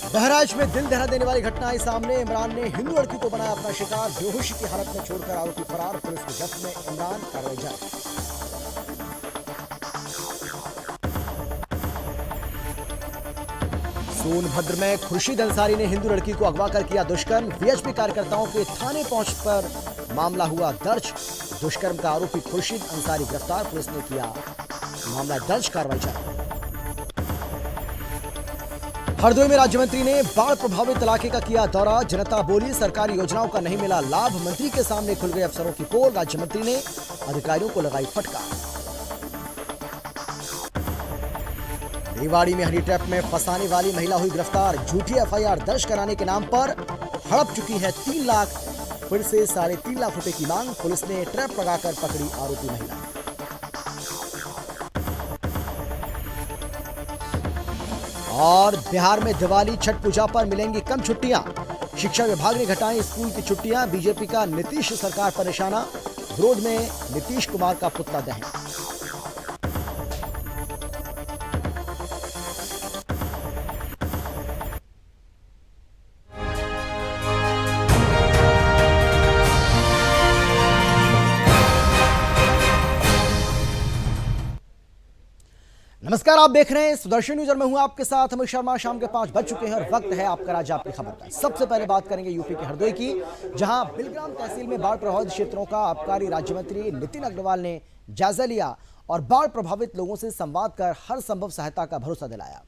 बहराइच में दिल दहला देने वाली घटना आई सामने। इमरान ने हिंदू लड़की को बनाया अपना शिकार। बेहोशी की हालत में छोड़कर आरोपी फरार। पुलिस की गिरफ्त में इमरान। कार्रवाई जारी। सोनभद्र में खुर्शीद अंसारी ने हिंदू लड़की को अगवा कर किया दुष्कर्म। वीएचपी कार्यकर्ताओं के थाने पहुंचकर मामला हुआ दर्ज। दुष्कर्म का आरोपी खुर्शीद अंसारी गिरफ्तार। पुलिस ने किया मामला दर्ज। कार्रवाई जारी। हरदोई में राज्य मंत्री ने बाढ़ प्रभावित इलाके का किया दौरा। जनता बोली सरकारी योजनाओं का नहीं मिला लाभ। मंत्री के सामने खुल गए अफसरों की पोल। राज्य मंत्री ने अधिकारियों को लगाई फटकार। रेवाड़ी में हनी ट्रैप में फंसाने वाली महिला हुई गिरफ्तार। झूठी एफआईआर दर्ज कराने के नाम पर हड़प चुकी है 3 लाख। फिर से 3.5 लाख रुपए की मांग। पुलिस ने ट्रैप लगाकर पकड़ी आरोपी महिला। और बिहार में दिवाली छठ पूजा पर मिलेंगी कम छुट्टियां। शिक्षा विभाग ने घटाई स्कूल की छुट्टियां। बीजेपी का नीतीश सरकार पर निशाना। विरोध में नीतीश कुमार का पुतला दहन। नमस्कार, आप देख रहे हैं सुदर्शन न्यूज और मैं हूं आपके साथ अमित शर्मा। शाम के 5 बज चुके हैं और वक्त है आपका राज्य आपकी खबर का। सबसे पहले बात करेंगे यूपी के हरदोई की, जहां बिलग्राम तहसील में बाढ़ प्रभावित क्षेत्रों का आबकारी राज्य मंत्री नितिन अग्रवाल ने जायजा लिया और बाढ़ प्रभावित लोगों से संवाद कर हर संभव सहायता का भरोसा दिलाया।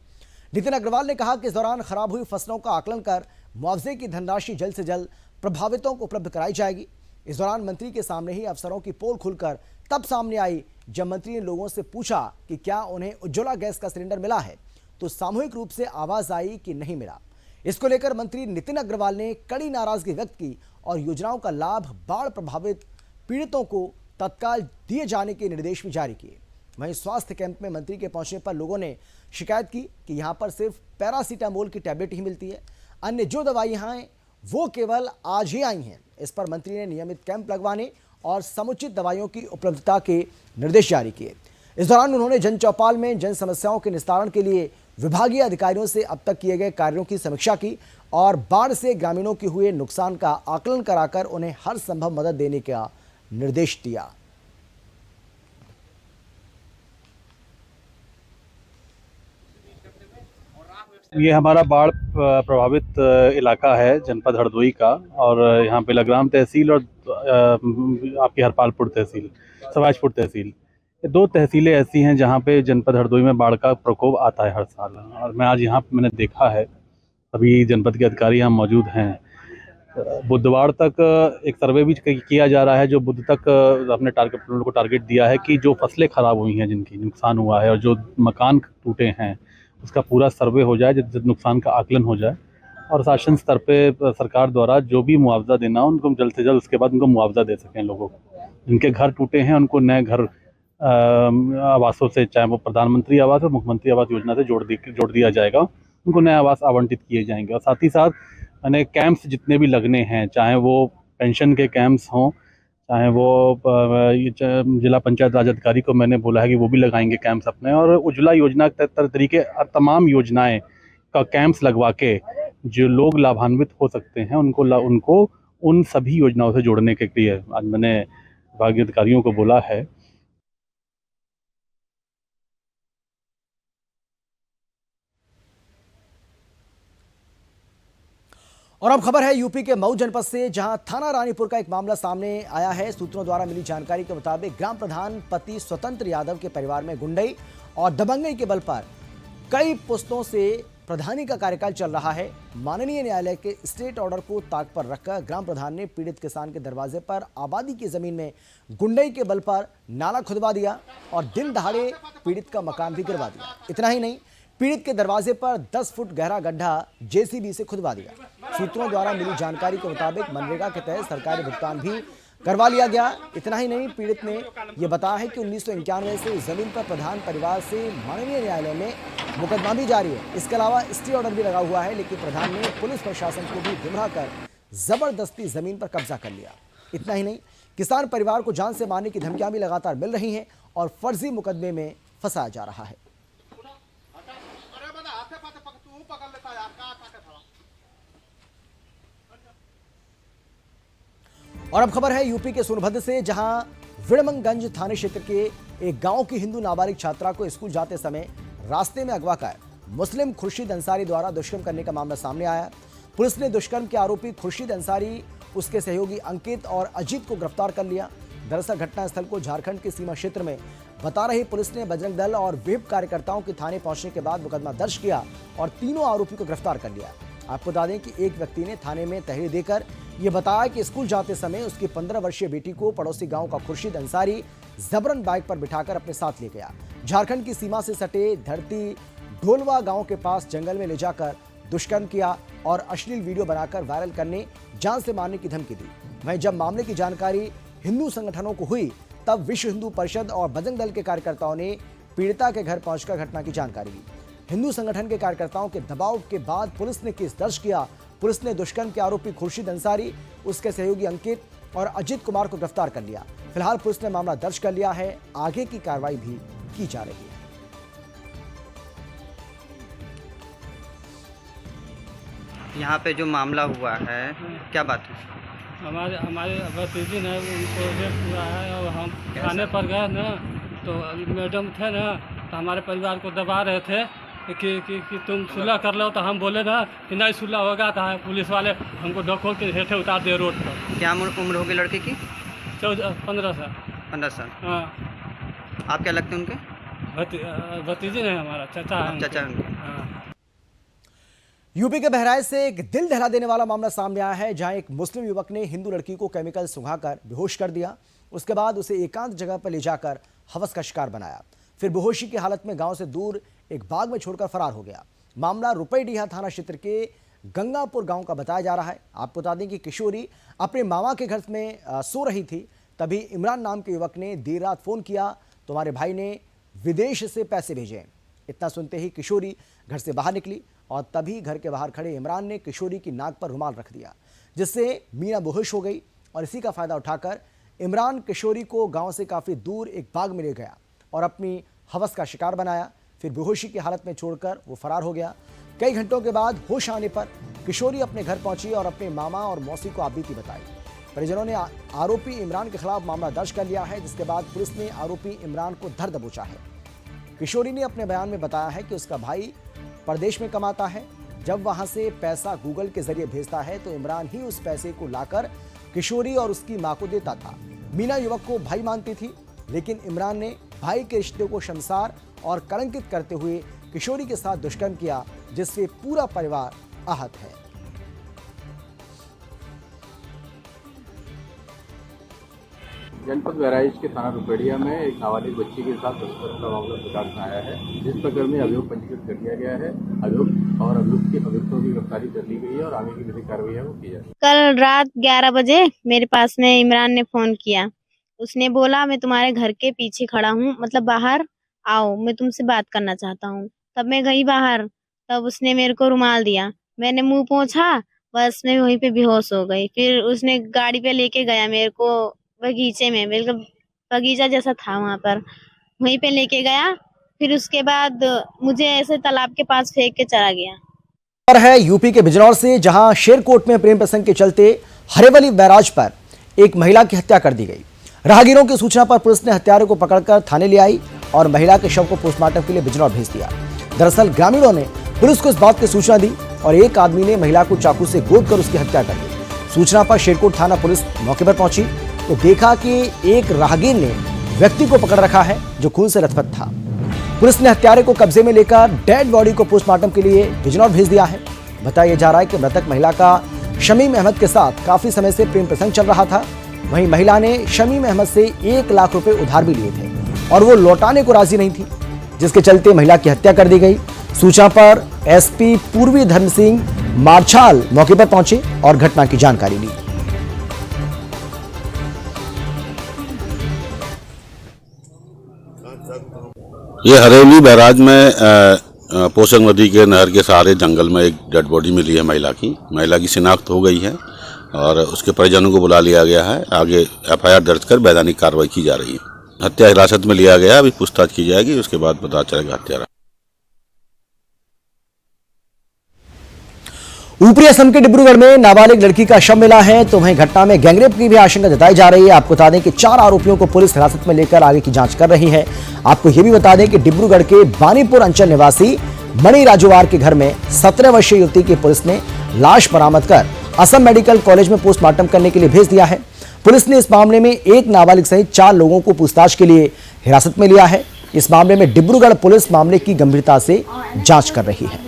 नितिन अग्रवाल ने कहा कि इस दौरान खराब हुई फसलों का आकलन कर मुआवजे की धनराशि जल्द से जल्द प्रभावितों को उपलब्ध कराई जाएगी। इस दौरान मंत्री के सामने ही अफसरों की पोल खुलकर तब सामने आई जब मंत्री ने लोगों से पूछा कि क्या उन्हें उज्ज्वला गैस का सिलेंडर मिला है, तो सामूहिक रूप से आवाज आई कि नहीं मिला। इसको लेकर मंत्री नितिन अग्रवाल ने कड़ी नाराजगी व्यक्त की और योजनाओं का लाभ बाढ़ प्रभावित पीड़ितों को तत्काल दिए जाने के निर्देश भी जारी किए। वहीं स्वास्थ्य कैंप में मंत्री के पहुंचने पर लोगों ने शिकायत की कि यहां पर सिर्फ पैरासीटामोल की टैबलेट ही मिलती है, अन्य जो दवाइयां हैं वो केवल आज ही आई हैं। इस पर मंत्री ने नियमित कैंप लगवाने और समुचित दवाइयों की उपलब्धता के निर्देश जारी किए। इस दौरान उन्होंने जन चौपाल में जन समस्याओं के निस्तारण के लिए विभागीय अधिकारियों से अब तक किए गए कार्यों की समीक्षा की और बाढ़ से ग्रामीणों के हुए नुकसान का आकलन कराकर उन्हें हर संभव मदद देने का निर्देश दिया। ये हमारा बाढ़ प्रभावित इलाका है जनपद हरदोई का, और यहाँ पे बिलग्राम तहसील और आपकी हरपालपुर तहसील, सवाजपुर तहसील, ये 2 तहसीलें ऐसी हैं जहाँ पे जनपद हरदोई में बाढ़ का प्रकोप आता है हर साल। और मैं आज यहाँ पे मैंने देखा है, अभी जनपद के अधिकारी यहाँ मौजूद हैं। बुधवार तक एक सर्वे भी किया जा रहा है, जो बुध तक अपने टारगेट दिया है कि जो फसलें खराब हुई हैं, जिनकी नुकसान हुआ है और जो मकान टूटे हैं, उसका पूरा सर्वे हो जाए, जिस नुकसान का आकलन हो जाए और शासन स्तर पे सरकार द्वारा जो भी मुआवजा देना उनको जल्द से जल्द उसके बाद उनको मुआवजा दे सकें। लोगों को जिनके घर टूटे हैं उनको नए घर आवासों से, चाहे वो प्रधानमंत्री आवास और मुख्यमंत्री आवास योजना से जोड़ दिया जाएगा, उनको नए आवास आवंटित किए जाएंगे। और साथ ही साथ मैंने कैंप्स जितने भी लगने हैं, चाहे वो पेंशन के कैंप्स हों, चाहे वो जिला पंचायत राज अधिकारी को मैंने बोला है कि वो भी लगाएंगे कैंप्स अपने, और उज्ज्वला योजना के तरीके तमाम योजनाएं का कैंप्स लगवा के जो लोग लाभान्वित हो सकते हैं उनको उन सभी योजनाओं से जोड़ने के लिए आज मैंने विभागीय अधिकारियों को बोला है। और अब खबर है यूपी के मऊ जनपद से, जहां थाना रानीपुर का एक मामला सामने आया है। सूत्रों द्वारा मिली जानकारी के मुताबिक ग्राम प्रधान पति स्वतंत्र यादव के परिवार में गुंडई और दबंगई के बल पर कई पुस्तों से प्रधानी का कार्यकाल चल रहा है। माननीय न्यायालय के स्टेट ऑर्डर को ताक पर रखकर ग्राम प्रधान ने पीड़ित किसान के दरवाजे पर आबादी की जमीन में गुंडई के बल पर नाला खुदवा दिया और दिन दहाड़े पीड़ित का मकान भी गिरवा दिया। इतना ही नहीं, पीड़ित के दरवाजे पर 10 फुट गहरा गड्ढा जेसीबी से खुदवा दिया। सूत्रों द्वारा मिली जानकारी के मुताबिक मनरेगा के तहत सरकारी भुगतान भी करवा लिया गया। इतना ही नहीं, पीड़ित ने यह बताया है कि 1991 से इस जमीन पर प्रधान परिवार से माननीय न्यायालय में मुकदमा भी जारी है। इसके अलावा स्टे ऑर्डर भी लगा हुआ है, लेकिन प्रधान ने पुलिस प्रशासन को भी गुमराह कर जबरदस्ती जमीन पर कब्जा कर लिया। इतना ही नहीं, किसान परिवार को जान से मारने की धमकियां भी लगातार मिल रही हैं और फर्जी मुकदमे में फंसाया जा रहा है। और अब खबर है यूपी के सोनभद्र से, जहां विड़मंगंज थाने क्षेत्र के एक गांव की हिंदू नाबालिग छात्रा को स्कूल जाते समय रास्ते में अगवा कर मुस्लिम खुर्शीद अंसारी द्वारा दुष्कर्म करने का मामला सामने आया। पुलिस ने दुष्कर्म के आरोपी खुर्शीद अंसारी, उसके सहयोगी अंकित और अजीत को गिरफ्तार कर लिया। दरअसल घटनास्थल को झारखंड के सीमा क्षेत्र में बता रही पुलिस ने बजरंग दल और विप कार्यकर्ताओं के थाने पहुंचने के बाद मुकदमा दर्ज किया और तीनों आरोपी को गिरफ्तार कर लिया। आपको बता दें कि एक व्यक्ति ने थाने में तहरीर देकर यह बताया कि स्कूल जाते समय उसकी 15 वर्षीय बेटी को पड़ोसी गांव का खुर्शीद अंसारी जबरन बाइक पर बिठाकर अपने साथ ले गया। झारखंड की सीमा से सटे धरती ढोलवा गांव के पास जंगल में ले जाकर दुष्कर्म किया और अश्लील वीडियो बनाकर वायरल करने, जान से मारने की धमकी दी। वहीं जब मामले की जानकारी हिंदू संगठनों को हुई, तब विश्व हिंदू परिषद और बजरंग दल के कार्यकर्ताओं ने पीड़िता के घर पहुंचकर घटना की जानकारी ली। हिंदू संगठन के कार्यकर्ताओं के दबाव के बाद पुलिस ने केस दर्ज किया। पुलिस ने दुष्कर्म के आरोपी खुर्शीद अंसारी, उसके सहयोगी अंकित और अजित कुमार को गिरफ्तार कर लिया। फिलहाल पुलिस ने मामला दर्ज कर लिया है, आगे की कार्रवाई भी की जा रही है। यहाँ पे जो मामला हुआ है, क्या बात है? हमारे भतीजी ने उनको रेप हुआ है और हम थाने पर गए ना, तो मैडम थे ना, तो हमारे परिवार को दबा रहे थे कि तुम सुलह कर लो। तो हम बोले ना कि नहीं सुलह होगा, तो पुलिस वाले हमको ढोल के हेठे उतार दिए रोड पर। क्या उम्र होगी लड़के की? 15 साल। 15 साल। हाँ। आप क्या लगते हैं उनके? भतीजी नहीं, हमारा चाचा है। चाचा। हाँ। यूपी के बहराइच से एक दिल दहला देने वाला मामला सामने आया है, जहां एक मुस्लिम युवक ने हिंदू लड़की को केमिकल सुंघाकर बेहोश कर दिया। उसके बाद उसे एकांत जगह पर ले जाकर हवस का शिकार बनाया, फिर बेहोशी की हालत में गांव से दूर एक बाग में छोड़कर फरार हो गया। मामला रुपईडीहा थाना क्षेत्र के गंगापुर गांव का बताया जा रहा है। आपको बता दें कि किशोरी अपने मामा के घर में सो रही थी, तभी इमरान नाम के युवक ने देर रात फोन किया, तुम्हारे भाई ने विदेश से पैसे भेजे। इतना सुनते ही किशोरी घर से बाहर निकली और तभी घर के बाहर खड़े इमरान ने किशोरी की नाक पर रुमाल रख दिया, जिससे मीना बेहोश हो गई। और इसी का फायदा उठाकर इमरान किशोरी को गांव से काफ़ी दूर एक बाग में ले गया और अपनी हवस का शिकार बनाया। फिर बेहोशी की हालत में छोड़कर वो फरार हो गया। कई घंटों के बाद होश आने पर किशोरी अपने घर पहुंची और अपने मामा और मौसी को आपबीती बताई। परिजनों ने आरोपी इमरान के खिलाफ मामला दर्ज कर लिया है, जिसके बाद पुलिस ने आरोपी इमरान को धर दबोचा है। किशोरी ने अपने बयान में बताया है कि उसका भाई परदेश में कमाता है, जब वहां से पैसा गूगल के जरिए भेजता है तो इमरान ही उस पैसे को लाकर किशोरी और उसकी मां को देता था। मीना युवक को भाई मानती थी, लेकिन इमरान ने भाई के रिश्ते को शर्मसार और कलंकित करते हुए किशोरी के साथ दुष्कर्म किया, जिससे पूरा परिवार आहत है। जनपद बहराइच के थाना रुपड़िया में एक नाबालिग बच्ची के साथ दुष्कर्म का मामला प्रकाश में आया है, जिस प्रकरण में अभियोग पंजीकृत कर दिया गया है। अभियुक्तों की गिरफ्तारी कर ली गई है और आगे की विधिक कार्रवाई है वो की जाए। कल रात 11 बजे मेरे पास में इमरान ने फोन किया। उसने बोला मैं तुम्हारे घर के पीछे खड़ा हूँ, मतलब बाहर आओ, मैं तुमसे बात करना चाहता हूँ। तब मैं गई बाहर, तब उसने मेरे को रुमाल दिया, मैंने मुंह पोंछा, बस मैं वहीं पे बेहोश हो गई। फिर उसने गाड़ी पे लेके गया मेरे को बगीचे में, बिल्कुल बगीचा जैसा था वहाँ पर, वहीं पे लेके गया। फिर उसके बाद मुझे ऐसे तालाब के पास फेंक के चला गया। और है यूपी के बिजनौर से, जहां शेरकोट में प्रेम प्रसंग के चलते हरेवली बैराज पर एक महिला की हत्या कर दी गई। राहगीरों की सूचना पर पुलिस ने हत्यारों को पकड़कर थाने ले आई और महिला के शव को पोस्टमार्टम के लिए बिजनौर भेज दिया। दरअसल ग्रामीणों ने पुलिस को इस बात की सूचना दी और एक आदमी ने महिला को चाकू से गोदकर उसकी हत्या कर दी। सूचना पर शेरकोट थाना पुलिस मौके पर पहुंची तो देखा कि एक राहगीर ने व्यक्ति को पकड़ रखा है जो खून से लथपथ था। पुलिस ने हत्यारे को कब्जे में लेकर डेड बॉडी को पोस्टमार्टम के लिए बिजनौर भेज दिया है। बताया जा रहा है कि मृतक महिला का शमीम अहमद के साथ काफी समय से प्रेम प्रसंग चल रहा था। वहीं महिला ने शमीम अहमद से 1 लाख रुपए उधार भी लिए थे और वो लौटाने को राजी नहीं थी, जिसके चलते महिला की हत्या कर दी गई। सूचना पर एसपी पूर्वी धर्म सिंह मार्छाल मौके पर पहुंचे और घटना की जानकारी ली। ये हरेवली बैराज में पोषक नदी के नहर के सहारे जंगल में एक डेड बॉडी मिली है महिला की शिनाख्त हो गई है और उसके परिजनों को बुला लिया गया है। आगे एफआईआर दर्ज कर वैधानिक कार्रवाई की जा रही है। हत्या हिरासत में लिया गया, अभी पूछताछ की जाएगी, उसके बाद पता चलेगा हत्या। ऊपरी असम के डिब्रूगढ़ में नाबालिग लड़की का शव मिला है, तो वहीं घटना में गैंगरेप की भी आशंका जताई जा रही है। आपको बता दें कि 4 आरोपियों को पुलिस हिरासत में लेकर आगे की जांच कर रही है। आपको यह भी बता दें कि डिब्रूगढ़ के बानीपुर अंचल निवासी मणि राजूवार के घर में 17 वर्षीय युवती की पुलिस ने लाश बरामद कर असम मेडिकल कॉलेज में पोस्टमार्टम करने के लिए भेज दिया है। पुलिस ने इस मामले में एक नाबालिग सहित 4 लोगों को पूछताछ के लिए हिरासत में लिया है। इस मामले में डिब्रूगढ़ पुलिस मामले की गंभीरता से जांच कर रही है।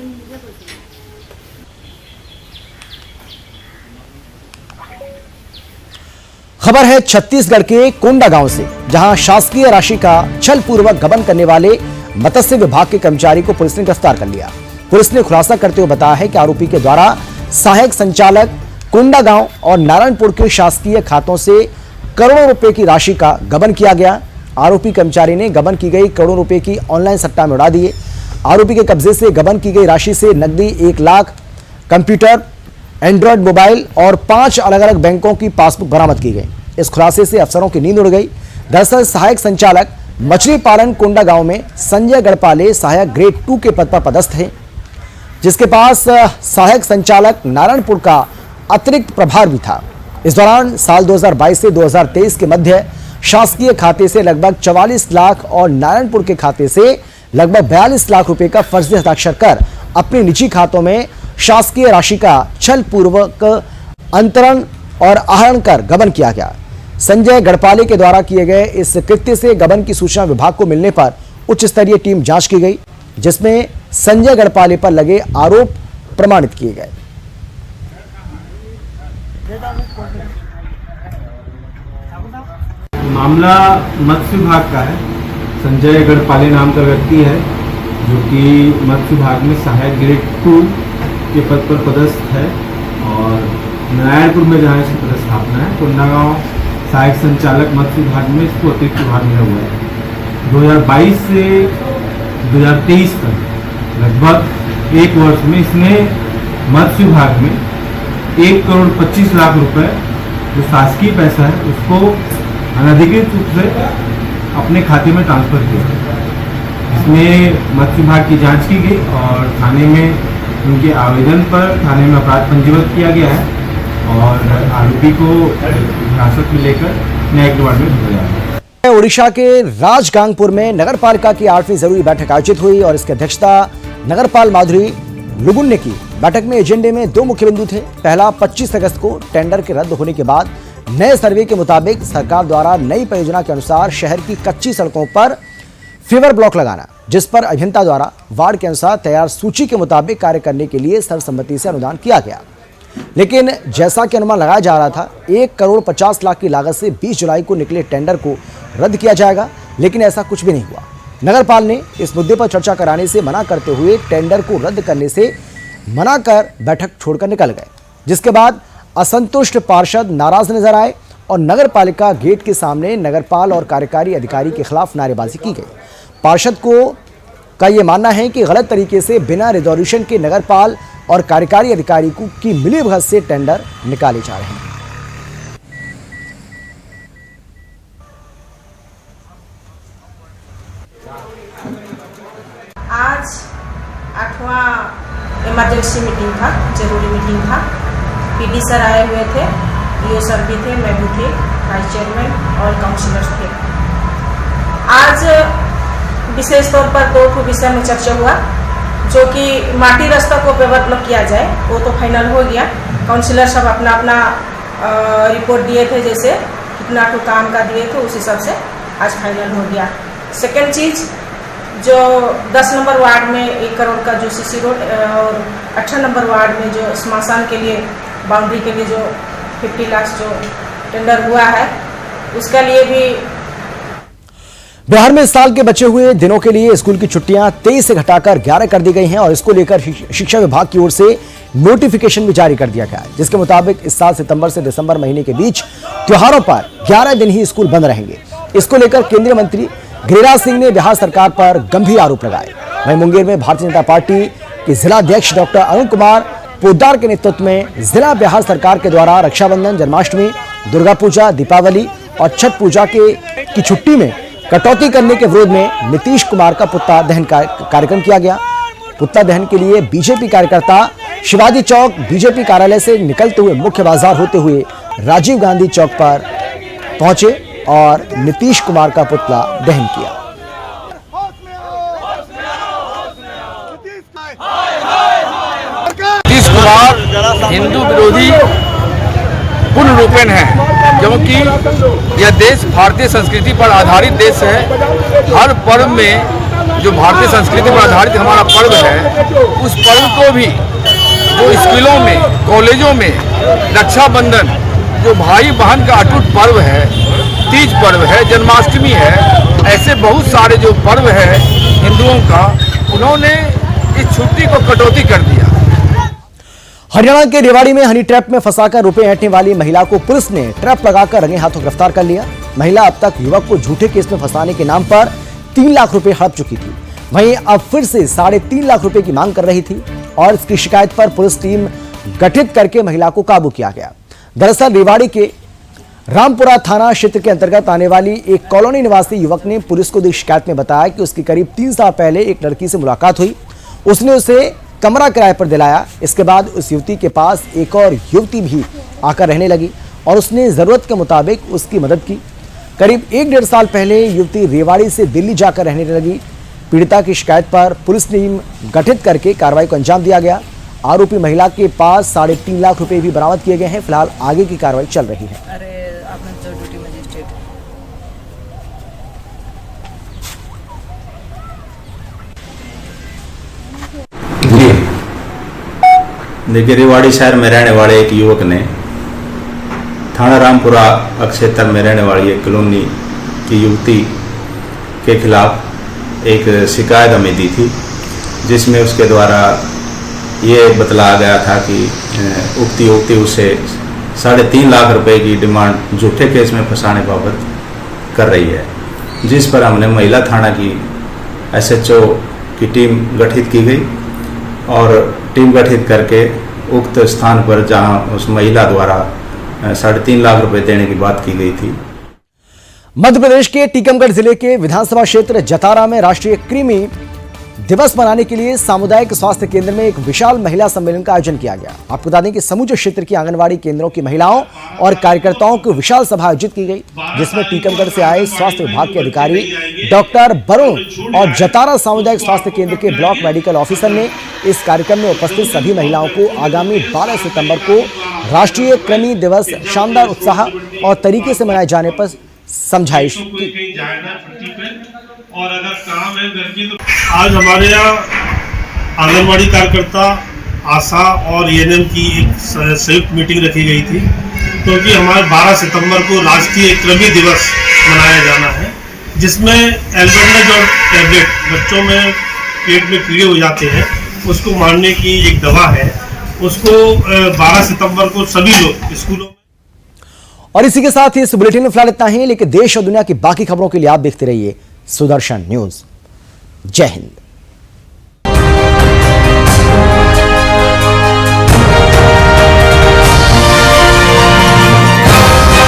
खबर है छत्तीसगढ़ के कोंडा गांव से, जहां शासकीय राशि का छलपूर्वक गबन करने वाले मत्स्य विभाग के कर्मचारी को पुलिस ने गिरफ्तार कर लिया। पुलिस ने खुलासा करते हुए बताया है कि आरोपी के द्वारा सहायक संचालक कोंडा गांव और नारायणपुर के शासकीय खातों से करोड़ों रुपए की राशि का गबन किया गया। आरोपी कर्मचारी ने गबन की गई करोड़ों रुपए की ऑनलाइन सट्टा में उड़ा दिए। आरोपी के कब्जे से गबन की गई राशि से नकदी 1 लाख, कंप्यूटर, एंड्रॉयड मोबाइल और 5 अलग अलग बैंकों की पासबुक बरामद की गई। इस खुलासे से अफसरों की नींद उड़ गई। दरअसल सहायक संचालक मछली पालन कोंडा गांव में संजय गढ़पाले सहायक ग्रेड 2 के पद पर पदस्थ थे, जिसके पास सहायक संचालक नारायणपुर का अतिरिक्त प्रभार भी था। इस दौरान साल 2022 से 2023 के मध्य शासकीय खाते से लगभग 44 लाख और नारायणपुर के खाते से लगभग 42 लाख रुपए का फर्जी हस्ताक्षर कर अपने निजी खातों में शासकीय राशि का छलपूर्वक अंतरण और आहरण कर गबन किया गया। संजय गढ़पाले के द्वारा किए गए इस कृत्य से गबन की सूचना विभाग को मिलने पर उच्च स्तरीय टीम जांच की गई, जिसमें संजय गढ़पाले पर लगे आरोप प्रमाणित किए गए। मामला मत्स्य विभाग का है। संजय गढ़पाले नाम का व्यक्ति है, जो कि मत्स्य विभाग में सहायक ग्रेड 2 के पद पर पदस्थ है और नारायणपुर में जहाँ इसकी पदस्थापना है। कोंडा गांव सहायक संचालक मत्स्य विभाग में इसको अतिरिक्त प्रभार मिला हुआ है। 2022 से 2023 तक लगभग 1 वर्ष में इसने मत्स्य विभाग में 1 करोड़ 25 लाख रुपए जो शासकीय पैसा है उसको अनधिकृत रूप से अपने खाते में ट्रांसफर किया। इसमें मत्स्य विभाग की जांच की गई और थाने में उनके आवेदन पर थाने में अपराध पंजीबद्ध किया गया है और आरोपी को हिरासत में लेकर न्यायिक रिमांड में भेजा जा रहा है। ओडिशा के राजगांगपुर में नगर पालिका की 8वीं जरूरी बैठक आयोजित हुई और इसकी अध्यक्षता नगरपाल माधुरी लुगुन ने की। बैठक में एजेंडे में 2 मुख्य बिंदु थे। पहला, 25 अगस्त को टेंडर के रद्द होने के बाद नए सर्वे के मुताबिक सरकार द्वारा नई परियोजना के अनुसार शहर की कच्ची सड़कों पर फेवर ब्लॉक लगाना, जिस पर अभियंता द्वारा वार्ड के अनुसार तैयार सूची के मुताबिक कार्य करने के लिए सर्वसम्मति से अनुदान किया गया। लेकिन जैसा कि अनुमान लगाया जा रहा था, 1 करोड़ 50 लाख की लागत से 20 जुलाई को निकले टेंडर को रद्द किया जाएगा, लेकिन ऐसा कुछ भी नहीं हुआ। नगरपाल ने इस मुद्दे पर चर्चा कराने से मना करते हुए टेंडर को रद्द करने से मना कर बैठक छोड़कर निकल गए, जिसके बाद असंतुष्ट पार्षद नाराज नजर आए और नगर पालिका गेट के सामने नगरपाल और कार्यकारी अधिकारी के खिलाफ नारेबाजी की गई। पार्षद का यह मानना है कि गलत तरीके से बिना रिजोल्यूशन के नगरपाल और कार्यकारी अधिकारी की मिलीभगत से टेंडर निकाले जा रहे हैं। आज 8वां इमरजेंसी मीटिंग था, जरूरी मीटिंग था। पीडी सर आए हुए थे, ईओ सर भी थे, मैं भी थे, वाइस चेयरमैन और काउंसिलर्स थे। आज विशेष तौर पर 2 विषय में चर्चा हुआ, जो कि माटी रास्ता को डेवलप किया जाए, वो तो फाइनल हो गया। काउंसिलर सब अपना अपना रिपोर्ट दिए थे, जैसे कितना तो काम का दिए थे, उस हिसाब से आज फाइनल हो गया। सेकेंड चीज़, जो 10 नंबर वार्ड में 1 करोड़ का जो सीसी रोड और 18 नंबर वार्ड में जो स्मशान के लिए बाउंड्री के लिए जो 50 लाख जो टेंडर हुआ है, उसके लिए भी बिहार में इस साल के बचे हुए दिनों के लिए स्कूल की छुट्टियां 23 से घटाकर 11 कर दी गई हैं और इसको लेकर शिक्षा विभाग की ओर से नोटिफिकेशन भी जारी कर दिया गया है, जिसके मुताबिक इस साल सितंबर से दिसंबर महीने के बीच त्योहारों पर 11 दिन ही स्कूल बंद रहेंगे। इसको लेकर केंद्रीय मंत्री गिरिराज सिंह ने बिहार सरकार पर गंभीर आरोप लगाए। वहीं मुंगेर में भारतीय जनता पार्टी के जिला अध्यक्ष डॉक्टर अरुण कुमार पोद्दार के नेतृत्व में जिला बिहार सरकार के द्वारा रक्षाबंधन, जन्माष्टमी, दुर्गा पूजा, दीपावली और छठ पूजा की छुट्टी में कटौती करने के विरोध में नीतीश कुमार का पुतला दहन कार्यक्रम किया गया। पुतला दहन के लिए बीजेपी कार्यकर्ता शिवाजी चौक बीजेपी कार्यालय से निकलते हुए मुख्य बाजार होते हुए राजीव गांधी चौक पर पहुंचे और नीतीश कुमार का पुतला दहन किया। नीतीश कुमार हिंदू विरोधी पूर्ण रूपेण है, क्योंकि यह देश भारतीय संस्कृति पर आधारित देश है। हर पर्व में जो भारतीय संस्कृति पर आधारित हमारा पर्व है, उस पर्व को भी जो स्कूलों में, कॉलेजों में रक्षाबंधन, जो भाई बहन का अटूट पर्व है, तीज पर्व है, जन्माष्टमी है, ऐसे बहुत सारे जो पर्व है हिंदुओं का, उन्होंने इस छुट्टी को कटौती कर दिया। हरियाणा के रेवाड़ी में हनी ट्रैप में फंसाकर रुपए ऐंठने वाली महिला को पुलिस ने ट्रैप लगाकर रंगे हाथों गिरफ्तार कर लिया। महिला अब तक युवक को झूठे केस में फंसाने के नाम पर 3 लाख रुपए हड़प चुकी थी। वहीं अब फिर से 3.5 लाख रुपए की मांग कर रही थी और इसकी शिकायत पर पुलिस टीम गठित करके महिला को काबू किया गया। दरअसल रेवाड़ी के रामपुरा थाना क्षेत्र के अंतर्गत आने वाली एक कॉलोनी निवासी युवक ने पुलिस को दी शिकायत में बताया कि उसकी करीब 3 साल पहले एक लड़की से मुलाकात हुई। उसने उसे कमरा किराए पर दिलाया। इसके बाद उस युवती के पास एक और युवती भी आकर रहने लगी और उसने जरूरत के मुताबिक उसकी मदद की। करीब 1-1.5 साल पहले युवती रेवाड़ी से दिल्ली जाकर रहने लगी। पीड़िता की शिकायत पर पुलिस टीम गठित करके कार्रवाई को अंजाम दिया गया। आरोपी महिला के पास 3.5 लाख रुपए भी बरामद किए गए हैं। फिलहाल आगे की कार्रवाई चल रही है। देखिए, रेवाड़ी शहर में रहने वाले एक युवक ने थाना रामपुरा क्षेत्र में रहने वाली एक कॉलोनी की युवती के खिलाफ एक शिकायत हमें दी थी, जिसमें उसके द्वारा ये बतलाया गया था कि उक्त युवती उसे 3.5 लाख रुपए की डिमांड झूठे केस में फंसाने बाबत कर रही है, जिस पर हमने महिला थाना की SHO की टीम गठित की गई और टीम गठित करके उक्त स्थान पर जहां उस महिला द्वारा 3.5 लाख रुपए देने की बात की गई थी। मध्य प्रदेश के टीकमगढ़ जिले के विधानसभा क्षेत्र जतारा में राष्ट्रीय कृमि दिवस मनाने के लिए सामुदायिक स्वास्थ्य केंद्र में एक विशाल महिला सम्मेलन का आयोजन किया गया। आपको बता दें कि समूचे क्षेत्र की आंगनबाड़ी केंद्रों की महिलाओं और कार्यकर्ताओं की विशाल सभा आयोजित की गई, जिसमें टीकमगढ़ से आए स्वास्थ्य विभाग के अधिकारी डॉक्टर वरुण और जतारा सामुदायिक स्वास्थ्य केंद्र के ब्लॉक मेडिकल ऑफिसर ने इस कार्यक्रम में उपस्थित सभी महिलाओं को आगामी 12 सितंबर को राष्ट्रीय कृमि दिवस शानदार उत्साह और तरीके से मनाए जाने पर समझाइश की। और अगर काम है घर की, तो आज हमारे यहाँ आंगनबाड़ी कार्यकर्ता, आशा और ANM की एक संयुक्त मीटिंग रखी गई थी, क्योंकि हमारे 12 सितंबर को राष्ट्रीय कृमि दिवस मनाया जाना है, जिसमें एल्बेंडाजोल और टैबलेट बच्चों में पेट में कीड़े हो जाते हैं, उसको मारने की एक दवा है। उसको 12 सितंबर को सभी लोग स्कूलों में। और इसी के साथ ही इस बुलेटिन में फिलहाल इतना ही, लेकिन देश और दुनिया की बाकी खबरों के लिए आप देखते रहिए सुदर्शन न्यूज। जय हिंद।